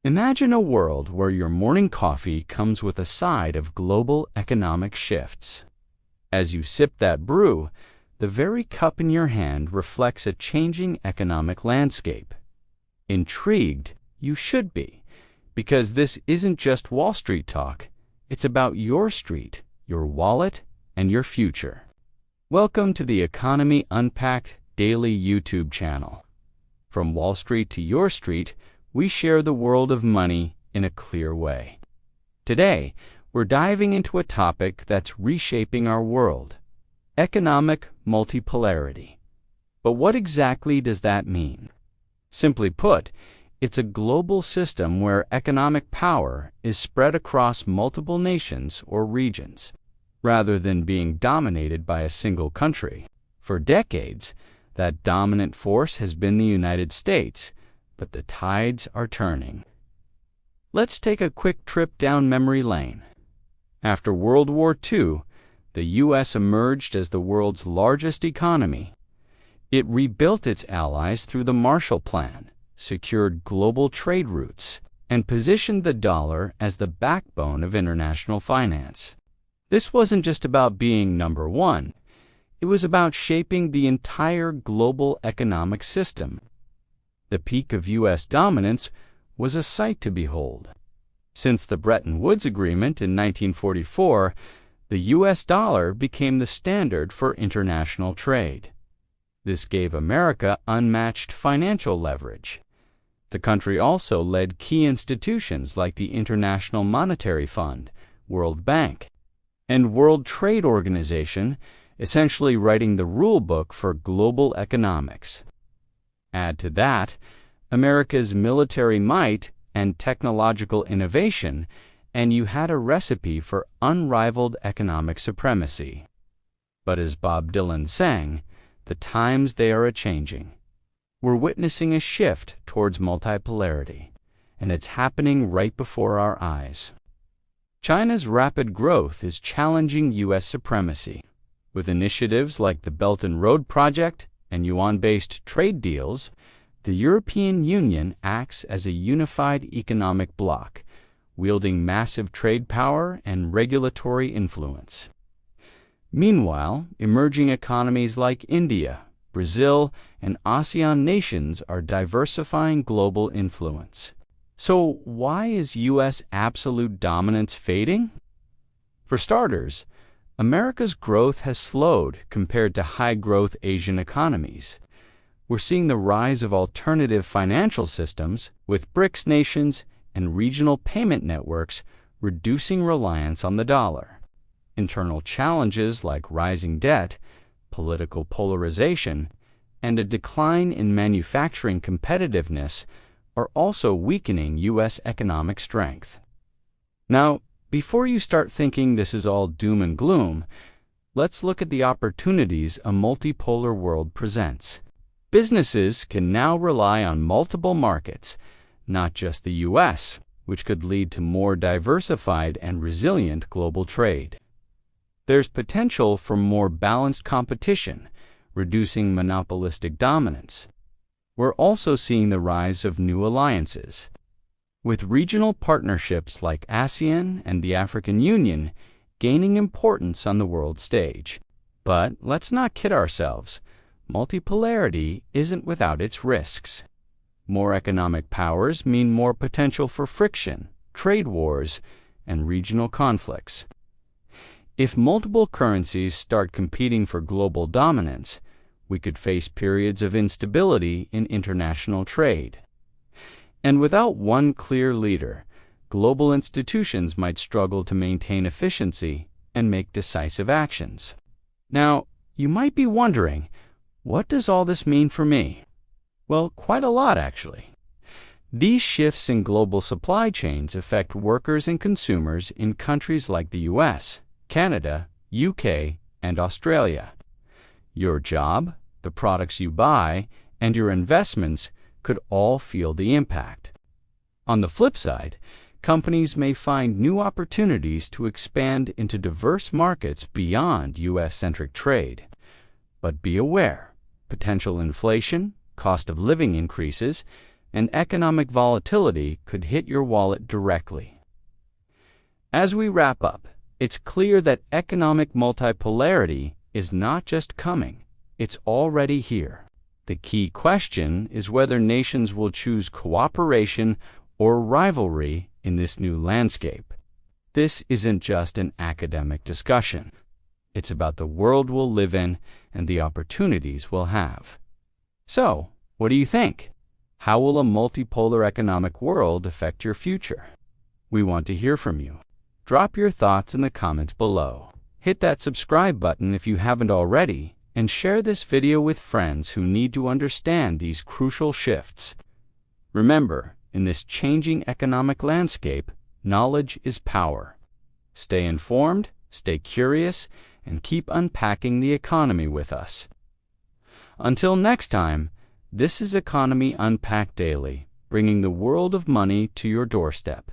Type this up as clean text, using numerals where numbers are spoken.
Imagine a world where your morning coffee comes with a side of global economic shifts. As you sip that brew, the very cup in your hand reflects a changing economic landscape. Intrigued, you should be, because this isn't just Wall Street talk, it's about your street, your wallet, and your future. Welcome to the Economy Unpacked daily YouTube channel. From Wall Street to your street, we share the world of money in a clear way. Today, we're diving into a topic that's reshaping our world: economic multipolarity. But what exactly does that mean? Simply put, it's a global system where economic power is spread across multiple nations or regions, rather than being dominated by a single country. For decades, that dominant force has been the United States, but the tides are turning. Let's take a quick trip down memory lane. After World War II, the U.S. emerged as the world's largest economy. It rebuilt its allies through the Marshall Plan, secured global trade routes, and positioned the dollar as the backbone of international finance. This wasn't just about being number one. It was about shaping the entire global economic system. The peak of U.S. dominance was a sight to behold. Since the Bretton Woods Agreement in 1944, the U.S. dollar became the standard for international trade. This gave America unmatched financial leverage. The country also led key institutions like the International Monetary Fund, World Bank, and World Trade Organization, essentially writing the rule book for global economics. Add to that America's military might and technological innovation, and you had a recipe for unrivaled economic supremacy. But as Bob Dylan sang, the times they are a-changing. We're witnessing a shift towards multipolarity, and it's happening right before our eyes. China's rapid growth is challenging U.S. supremacy. With initiatives like the Belt and Road Project and yuan-based trade deals, the European Union acts as a unified economic bloc, wielding massive trade power and regulatory influence. Meanwhile, emerging economies like India, Brazil, and ASEAN nations are diversifying global influence. So why is U.S. absolute dominance fading? For starters, America's growth has slowed compared to high-growth Asian economies. We're seeing the rise of alternative financial systems, with BRICS nations and regional payment networks reducing reliance on the dollar. Internal challenges like rising debt, political polarization, and a decline in manufacturing competitiveness are also weakening U.S. economic strength. Now, before you start thinking this is all doom and gloom, let's look at the opportunities a multipolar world presents. Businesses can now rely on multiple markets, not just the U.S., which could lead to more diversified and resilient global trade. There's potential for more balanced competition, reducing monopolistic dominance. We're also seeing the rise of new alliances, with regional partnerships like ASEAN and the African Union gaining importance on the world stage. But let's not kid ourselves. Multipolarity isn't without its risks. More economic powers mean more potential for friction, trade wars, and regional conflicts. If multiple currencies start competing for global dominance, we could face periods of instability in international trade. And without one clear leader, global institutions might struggle to maintain efficiency and make decisive actions. Now, you might be wondering, what does all this mean for me? Well, quite a lot, actually. These shifts in global supply chains affect workers and consumers in countries like the U.S., Canada, UK, and Australia. Your job, the products you buy, and your investments could all feel the impact. On the flip side, companies may find new opportunities to expand into diverse markets beyond U.S.-centric trade. But be aware, potential inflation, cost of living increases, and economic volatility could hit your wallet directly. As we wrap up, it's clear that economic multipolarity is not just coming, it's already here. The key question is whether nations will choose cooperation or rivalry in this new landscape. This isn't just an academic discussion. It's about the world we'll live in and the opportunities we'll have. So, what do you think? How will a multipolar economic world affect your future? We want to hear from you. Drop your thoughts in the comments below. Hit that subscribe button if you haven't already, and share this video with friends who need to understand these crucial shifts. Remember, in this changing economic landscape, knowledge is power. Stay informed, stay curious, and keep unpacking the economy with us. Until next time, this is Economy Unpacked Daily, bringing the world of money to your doorstep.